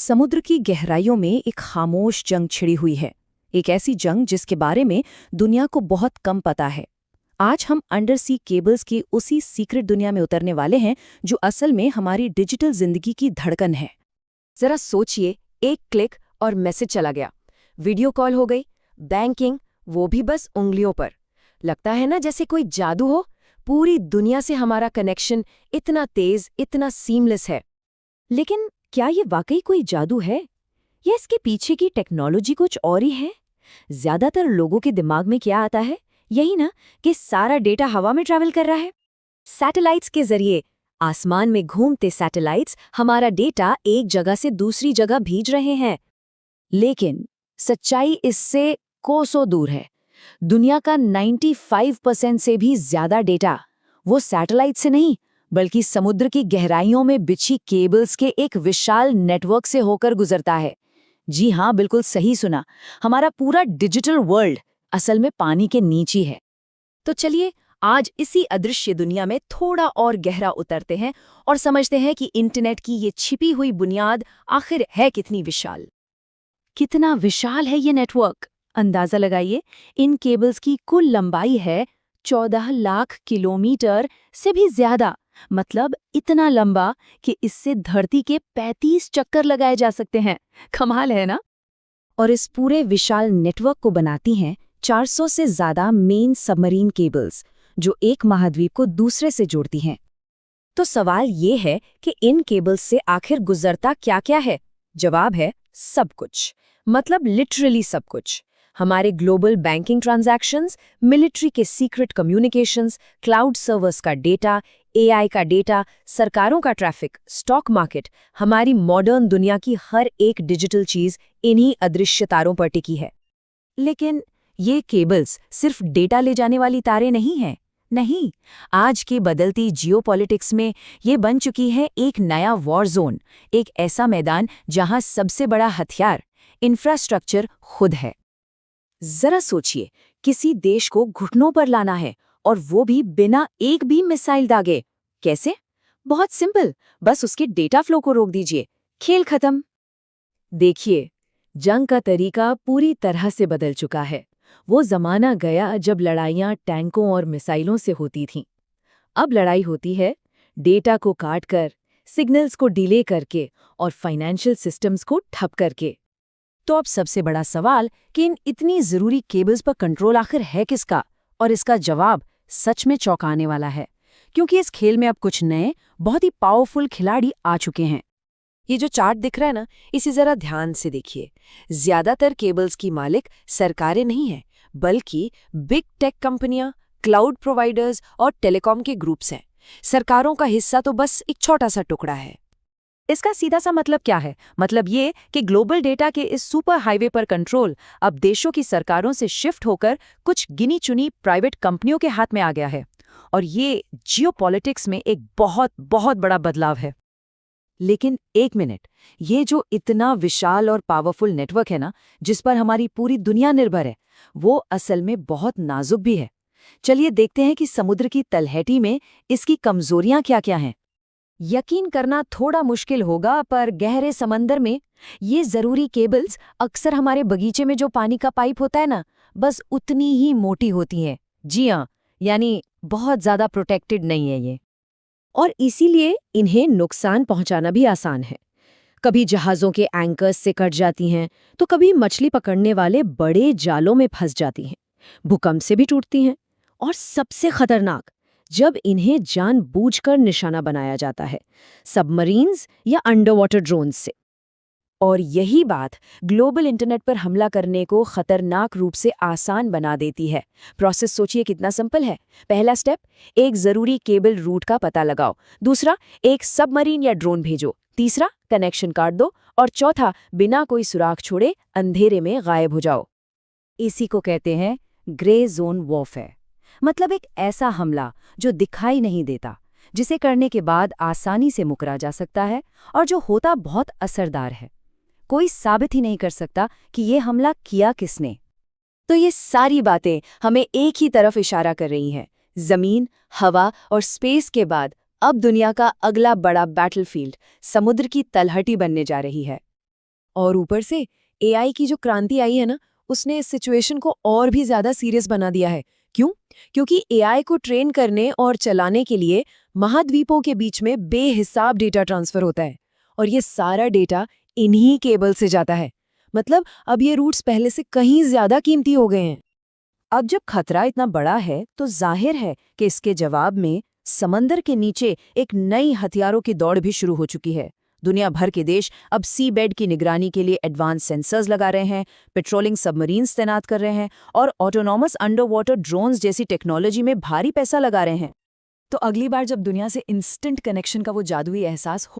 समुद्र की गहराइयों में एक खामोश जंग छिड़ी हुई है। एक ऐसी जंग जिसके बारे में दुनिया को बहुत कम पता है। आज हम अंडर सी केबल्स की उसी सीक्रेट दुनिया में उतरने वाले हैं जो असल में हमारी डिजिटल जिंदगी की धड़कन है। जरा सोचिए, एक क्लिक और मैसेज चला गया, वीडियो कॉल हो गई, बैंकिंग, वो भी बस उंगलियों पर। लगता है ना जैसे कोई जादू हो। पूरी दुनिया से हमारा कनेक्शन इतना तेज, इतना सीमलेस है। लेकिन क्या ये वाकई कोई जादू है या इसके पीछे की टेक्नोलॉजी कुछ और ही है? ज्यादातर लोगों के दिमाग में क्या आता है, यही ना कि सारा डेटा हवा में ट्रैवल कर रहा है। सैटेलाइट्स के जरिए, आसमान में घूमते सैटेलाइट्स हमारा डेटा एक जगह से दूसरी जगह भेज रहे हैं। लेकिन सच्चाई इससे कोसों दूर है। दुनिया का 95% से भी ज्यादा डेटा वो सैटेलाइट से नहीं बल्कि समुद्र की गहराइयों में बिछी केबल्स के एक विशाल नेटवर्क से होकर गुजरता है। जी हाँ, बिल्कुल सही सुना। हमारा पूरा डिजिटल वर्ल्ड असल में पानी के नीचे है। तो चलिए आज इसी अदृश्य दुनिया में थोड़ा और गहरा उतरते हैं और समझते हैं कि इंटरनेट की ये छिपी हुई बुनियाद आखिर है कितनी विशाल। कितना विशाल है ये नेटवर्क, अंदाजा लगाइए। इन केबल्स की कुल लंबाई है 14 लाख किलोमीटर से भी ज्यादा। मतलब इतना लंबा कि इससे धरती के 35 चक्कर लगाए जा सकते हैं। कमाल है ना? और इस पूरे विशाल नेटवर्क को बनाती हैं 400 से ज्यादा मेन सबमरीन केबल्स जो एक महाद्वीप को दूसरे से जोड़ती हैं। तो सवाल ये है कि इन केबल्स से आखिर गुजरता क्या-क्या है? जवाब है सब कुछ। मतलब लिटरली सब कुछ। हमारे ग्लोबल बैंकिंग ट्रांजैक्शंस, मिलिट्री के सीक्रेट कम्युनिकेशंस, क्लाउड सर्वर्स का डेटा, एआई का डेटा, सरकारों का ट्रैफिक, स्टॉक मार्केट, हमारी मॉडर्न दुनिया की हर एक डिजिटल चीज इन्हीं अदृश्य तारों पर टिकी है। लेकिन ये केबल्स सिर्फ डेटा ले जाने वाली तारें नहीं हैं। नहीं, आज के बदलती जियोपॉलिटिक्स में ये बन चुकी है एक नया वॉर जोन, एक ऐसा मैदान जहां सबसे बड़ा हथियार इंफ्रास्ट्रक्चर खुद है। जरा सोचिए, किसी देश को घुटनों पर लाना है और वो भी बिना एक भी मिसाइल दागे। कैसे? बहुत सिंपल, बस उसके डेटा फ्लो को रोक दीजिए, खेल खत्म। देखिए, जंग का तरीका पूरी तरह से बदल चुका है। वो जमाना गया जब लड़ाइयां टैंकों और मिसाइलों से होती थीं। अब लड़ाई होती है डेटा को काटकर, सिग्नल्स को डिले करके और फाइनेंशियल सिस्टम्स को ठप करके। तो अब सबसे बड़ा सवाल कि इन इतनी जरूरी केबल्स पर कंट्रोल आखिर है किसका? और इसका जवाब सच में चौंकाने वाला है, क्योंकि इस खेल में अब कुछ नए, बहुत ही पावरफुल खिलाड़ी आ चुके हैं। ये जो चार्ट दिख रहा है ना, इसे जरा ध्यान से देखिए। ज्यादातर केबल्स की मालिक सरकारें नहीं हैं, बल्कि बिग टेक कंपनियां, क्लाउड प्रोवाइडर्स और टेलीकॉम के ग्रुप्स हैं। सरकारों का हिस्सा तो बस एक छोटा सा टुकड़ा है। इसका सीधा सा मतलब क्या है? मतलब ये कि ग्लोबल डेटा के इस सुपर हाईवे पर कंट्रोल अब देशों की सरकारों से शिफ्ट होकर कुछ गिनी चुनी प्राइवेट कंपनियों के हाथ में आ गया है। और ये जियोपॉलिटिक्स में एक बहुत बहुत बड़ा बदलाव है। लेकिन एक मिनट, ये जो इतना विशाल और पावरफुल नेटवर्क है ना, जिस पर हमारी पूरी दुनिया निर्भर है, वो असल में बहुत नाजुक भी है। चलिए देखते हैं कि समुद्र की तलहटी में इसकी कमजोरियां क्या-क्या हैं। यकीन करना थोड़ा मुश्किल होगा, पर गहरे समंदर में ये जरूरी केबल्स अक्सर हमारे बगीचे में जो पानी का पाइप होता है ना, बस उतनी ही मोटी होती हैं। जी हाँ, यानी बहुत ज्यादा प्रोटेक्टेड नहीं है ये। और इसीलिए इन्हें नुकसान पहुंचाना भी आसान है। कभी जहाज़ों के एंकर्स से कट जाती हैं, तो कभी मछली पकड़ने वाले बड़े जालों में फंस जाती हैं, भूकंप से भी टूटती हैं। और सबसे खतरनाक, जब इन्हें जानबूझकर निशाना बनाया जाता है, सबमरीन्स या अंडरवाटर ड्रोन्स से। और यही बात ग्लोबल इंटरनेट पर हमला करने को खतरनाक रूप से आसान बना देती है। प्रोसेस सोचिए कितना सिंपल है। पहला स्टेप, एक जरूरी केबल रूट का पता लगाओ। दूसरा, एक सबमरीन या ड्रोन भेजो। तीसरा, कनेक्शन काट दो। और चौथा, बिना कोई सुराग छोड़े अंधेरे में गायब हो जाओ। इसी को कहते हैं ग्रे जोन वॉरफेयर। मतलब एक ऐसा हमला जो दिखाई नहीं देता, जिसे करने के बाद आसानी से मुकरा जा सकता है और जो होता बहुत असरदार है। कोई साबित ही नहीं कर सकता कि ये हमला किया किसने। तो ये सारी बातें हमें एक ही तरफ इशारा कर रही हैं। जमीन, हवा और स्पेस के बाद अब दुनिया का अगला बड़ा बैटलफील्ड समुद्र की तलहटी बनने जा रही है। और ऊपर से एआई की जो क्रांति आई है ना, उसने इस सिचुएशन को और भी ज्यादा सीरियस बना दिया है। क्यों? क्योंकि एआई को ट्रेन करने और चलाने के लिए महाद्वीपों के बीच में बेहिसाब डेटा ट्रांसफर होता है, और ये सारा डेटा इन्हीं केबल से जाता है। मतलब अब ये रूट्स पहले से कहीं ज्यादा कीमती हो गए हैं। अब जब खतरा इतना बड़ा है तो जाहिर है कि इसके जवाब में समंदर के नीचे एक नई हथियारों की दौड़ भी शुरू हो चुकी है। दुनिया भर के देश अब सी बेड की निगरानी के लिए एडवांस सेंसर्स लगा रहे हैं, पेट्रोलिंग सबमरीन्स तैनात कर रहे हैं और ऑटोनॉमस अंडर वाटर ड्रोन्स जैसी टेक्नोलॉजी में भारी पैसा लगा रहे हैं। तो अगली बार जब दुनिया से इंस्टेंट कनेक्शन का वो जादुई एहसास